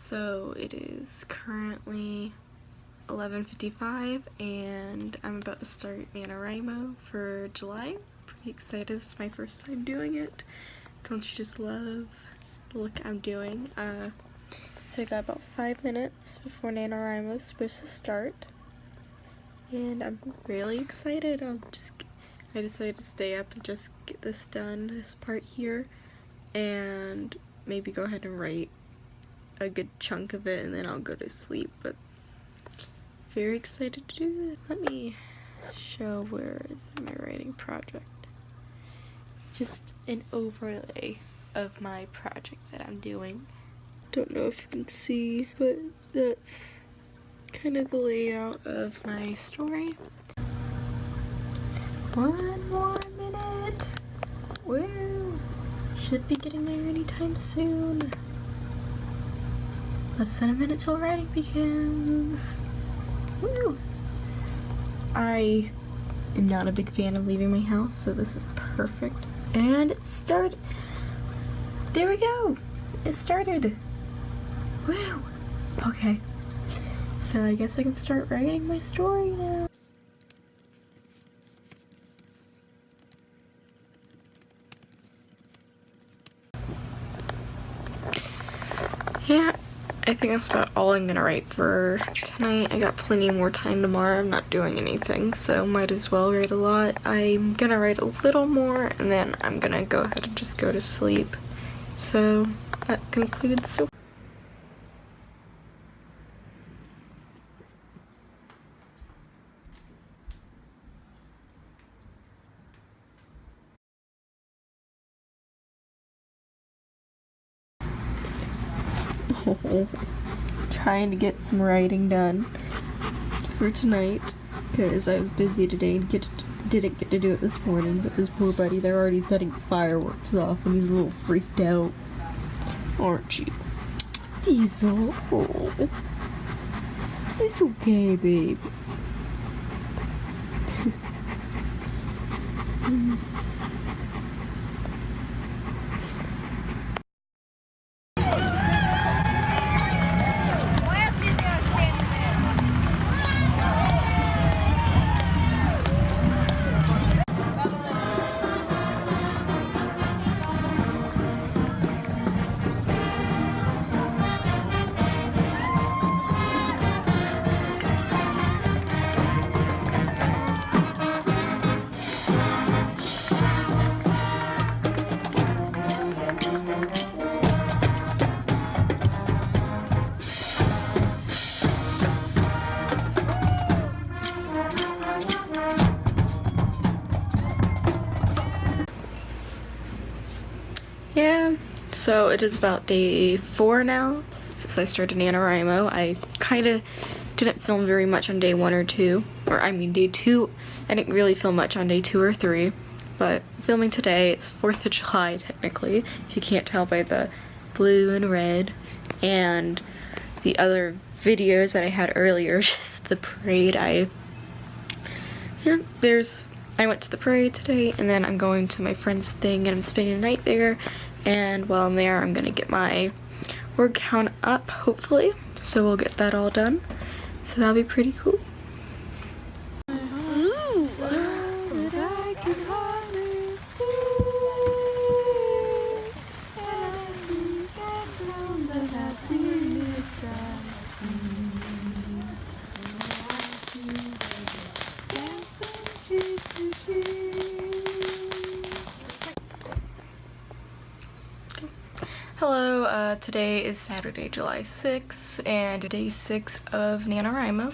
So it is currently 11:55 and I'm about to start NaNoWriMo for July. Pretty excited, this is my first time doing it. Don't you just love the look I'm doing? So I got about 5 minutes before NaNoWriMo is supposed to start. And I'm really excited. I decided to stay up and just get this done, this part here, and maybe go ahead and write a good chunk of it and then I'll go to sleep, but very excited to do that. Let me show where is my writing project. Just an overlay of my project that I'm doing. Don't know if you can see, but that's kind of the layout of my story. 1 more minute. Woo! Should be getting there anytime soon. Less than a minute till writing begins. Woo! I am not a big fan of leaving my house, so this is perfect. And it started. There we go. It started. Woo! Okay. So I guess I can start writing my story now. Yeah, I think that's about all I'm gonna write for tonight. I got plenty more time tomorrow. I'm not doing anything, so might as well write a lot. I'm gonna write a little more and then I'm gonna go ahead and just go to sleep. So that concludes the trying to get some writing done for tonight because I was busy today and didn't get to do it this morning, but this poor buddy, they're already setting fireworks off and he's a little freaked out, aren't you? Diesel. Oh. It's okay, babe. Yeah, so it is about day 4 now since I started NaNoWriMo. I kind of didn't film very much on day 1 or 2, or I mean day 2. I didn't really film much on day 2 or 3, but filming today. It's 4th of July technically, if you can't tell by the blue and red, and the other videos that I had earlier, just the parade. I went to the parade today, and then I'm going to my friend's thing, and I'm spending the night there, and while I'm there, I'm gonna get my word count up, hopefully, so we'll get that all done, so that'll be pretty cool. Ooh. So that I can harvest and get from the happiness I see. Hello, today is Saturday, July 6th, and day 6 of NaNoWriMo.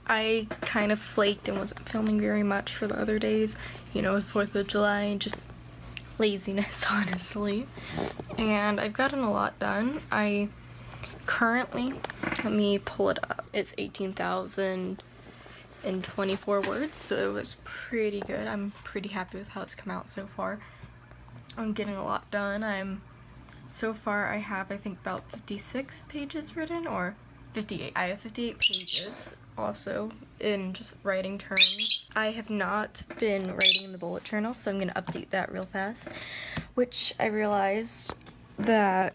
I kind of flaked and wasn't filming very much for the other days, you know, with 4th of July and just laziness, honestly. And I've gotten a lot done. I currently, let me pull it up, it's 18,024 words, so it was pretty good. I'm pretty happy with how it's come out so far. I'm getting a lot done. So far I have, I think, about 56 pages written, or 58. I have 58 pages also in just writing terms. I have not been writing in the bullet journal, so I'm going to update that real fast, which I realized that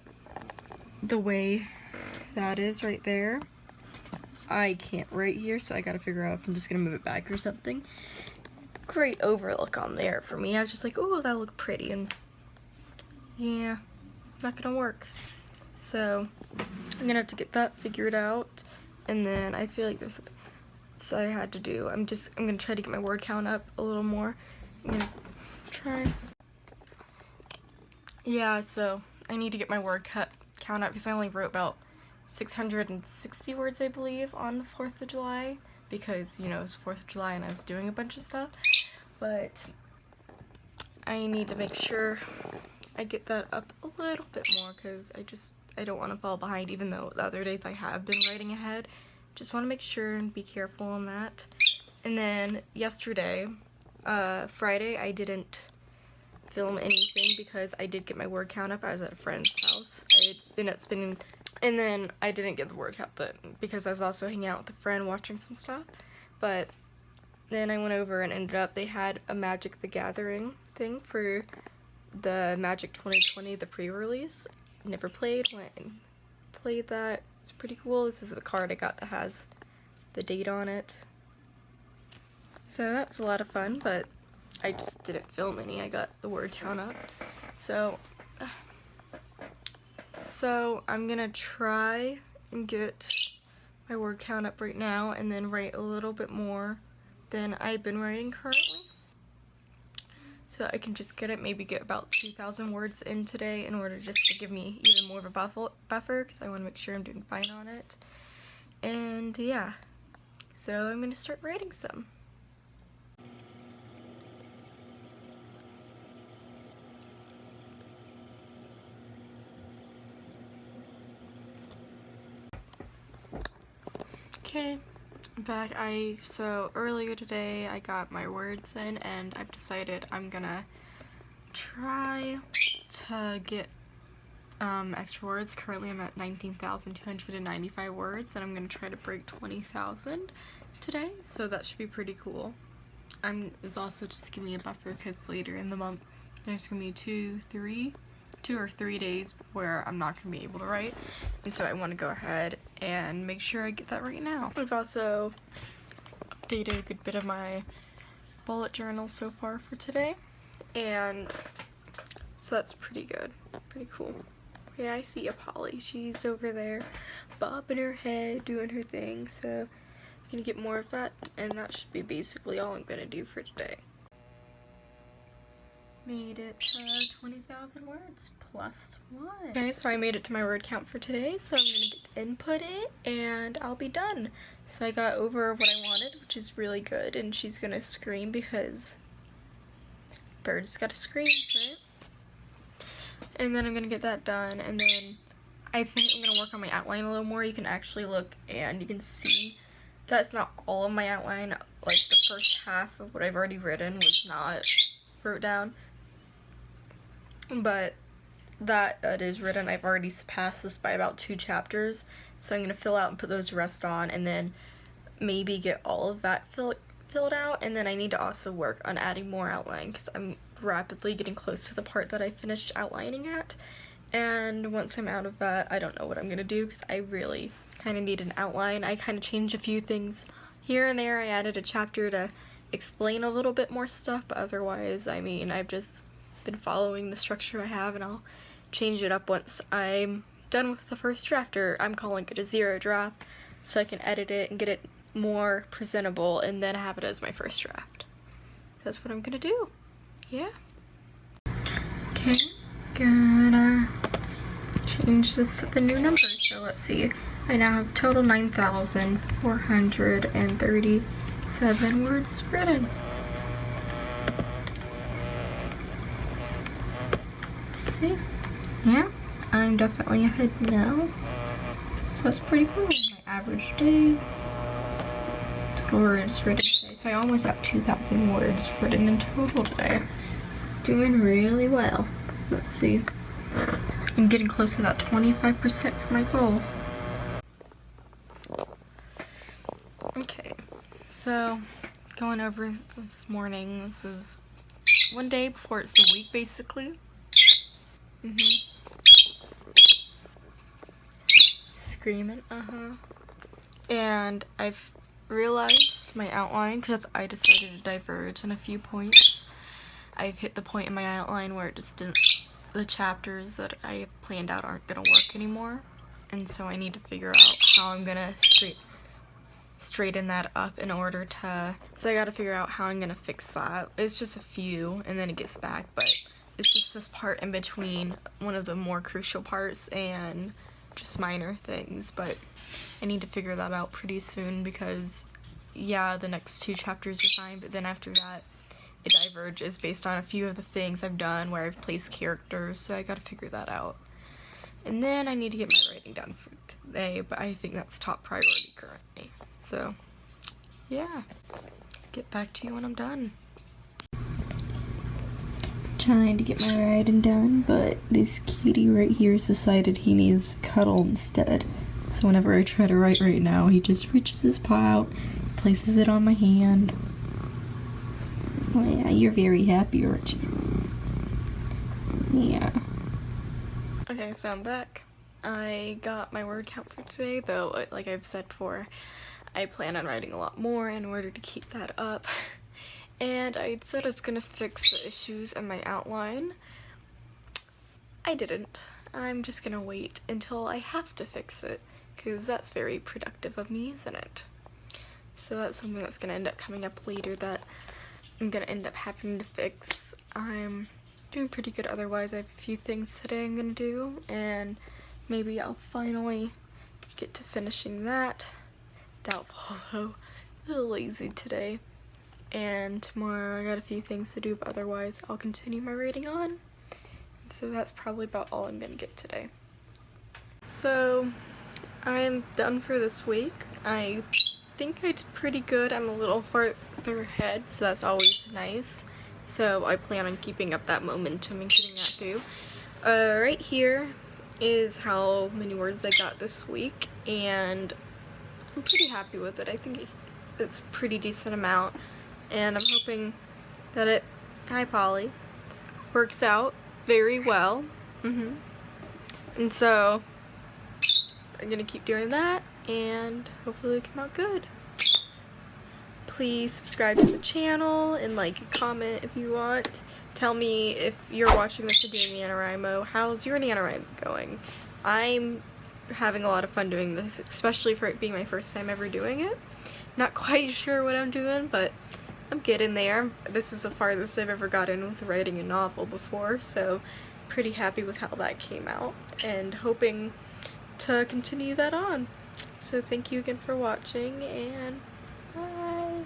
the way that is right there. I can't write here, so I gotta figure out if I'm just gonna move it back or something. Great overlook on there for me. I was just like, oh, that look pretty, and yeah, not gonna work. So I'm gonna have to get that figured out, and then I feel like there's something so I had to do. I'm gonna try to get my word count up a little more. I'm gonna try. Yeah, so I need to get my word count up because I only wrote about 660 words, I believe, on the 4th of July because, you know, it was 4th of July and I was doing a bunch of stuff. But I need to make sure I get that up a little bit more because I don't want to fall behind, even though the other days I have been writing ahead. Just want to make sure and be careful on that. And then yesterday, Friday, I didn't film anything because I did get my word count up. I was at a friend's house. I ended up spending, and then I didn't get the word count, but because I was also hanging out with a friend watching some stuff. But then I went over and ended up, they had a Magic the Gathering thing for the Magic 2020, the pre-release. Never played, went and played that. It's pretty cool. This is the card I got that has the date on it. So that was a lot of fun, but I just didn't film any. I got the word count up. So I'm gonna try and get my word count up right now and then write a little bit more than I've been writing currently. So I can just maybe get about 2,000 words in today in order just to give me even more of a buffer because I want to make sure I'm doing fine on it. And yeah, so I'm gonna start writing some. Okay, I'm back. So earlier today I got my words in and I've decided I'm gonna try to get extra words. Currently I'm at 19,295 words and I'm gonna try to break 20,000 today, so that should be pretty cool. It's also just give me a buffer because later in the month there's gonna be 2 or 3 days where I'm not gonna be able to write, and so I want to go ahead and make sure I get that right now. I've also updated a good bit of my bullet journal so far for today, and so that's pretty good, pretty cool. Yeah, I see Polly. She's over there bobbing her head, doing her thing, so I'm gonna get more of that, and that should be basically all I'm gonna do for today. Made it 20,000 words plus 1. Okay, so I made it to my word count for today, so I'm gonna input it and I'll be done. So I got over what I wanted, which is really good, and she's gonna scream because birds gotta scream, right? And then I'm gonna get that done, and then I think I'm gonna work on my outline a little more. You can actually look and you can see that's not all of my outline. Like the first half of what I've already written was not wrote down. But that is written. I've already surpassed this by about 2 chapters, so I'm going to fill out and put those rest on, and then maybe get all of that filled out, and then I need to also work on adding more outline because I'm rapidly getting close to the part that I finished outlining at, and once I'm out of that, I don't know what I'm going to do because I really kind of need an outline. I kind of changed a few things here and there. I added a chapter to explain a little bit more stuff, but otherwise, I mean, I've just been following the structure I have, and I'll change it up once I'm done with the first draft, or I'm calling it a 0 draft, so I can edit it and get it more presentable and then have it as my first draft. That's what I'm gonna do. Yeah. Okay, gonna change this to the new number. So let's see. I now have total 9,437 words written. See? Yeah, I'm definitely ahead now. So that's pretty cool. My average day. Total words written today. So I almost have 2,000 words written in total today. Doing really well. Let's see. I'm getting close to that 25% for my goal. Okay, so going over this morning. This is one day before it's the week, basically. screaming, and I've realized my outline, because I decided to diverge in a few points. I've hit the point in my outline where it just didn't, the chapters that I planned out aren't gonna work anymore, and so I need to figure out how I'm gonna straighten that up in order to, so I gotta figure out how I'm gonna fix that. It's just a few and then it gets back, but it's just this part in between, one of the more crucial parts, and just minor things, but I need to figure that out pretty soon, because yeah, the next 2 chapters are fine, but then after that it diverges based on a few of the things I've done where I've placed characters, so I gotta figure that out. And then I need to get my writing done for today, but I think that's top priority currently. So yeah, get back to you when I'm done. Trying to get my writing done, but this cutie right here decided he needs to cuddle instead. So whenever I try to write right now, he just reaches his paw out, places it on my hand. Oh yeah, you're very happy, aren't you? Yeah. Okay, so I'm back. I got my word count for today, though, like I've said before, I plan on writing a lot more in order to keep that up. And I said I was gonna fix the issues in my outline. I didn't. I'm just gonna wait until I have to fix it, because that's very productive of me, isn't it? So that's something that's gonna end up coming up later that I'm gonna end up having to fix. I'm doing pretty good otherwise. I have a few things today I'm gonna do, and maybe I'll finally get to finishing that. Doubtful though. A little lazy today. And tomorrow I got a few things to do, but otherwise I'll continue my writing on. So that's probably about all I'm gonna get today. So I'm done for this week. I think I did pretty good. I'm a little farther ahead, so that's always nice. So I plan on keeping up that momentum and getting that through. Right here is how many words I got this week, and I'm pretty happy with it. I think it's a pretty decent amount, and I'm hoping that it, hi Polly, works out very well. And so I'm gonna keep doing that, and hopefully it'll come out good. Please subscribe to the channel and like and comment if you want. Tell me if you're watching this and doing NaNoWriMo, how's your NaNoWriMo going? I'm having a lot of fun doing this, especially for it being my first time ever doing it. Not quite sure what I'm doing, but I'm getting there. This is the farthest I've ever gotten with writing a novel before, so pretty happy with how that came out, and hoping to continue that on. So thank you again for watching, and bye!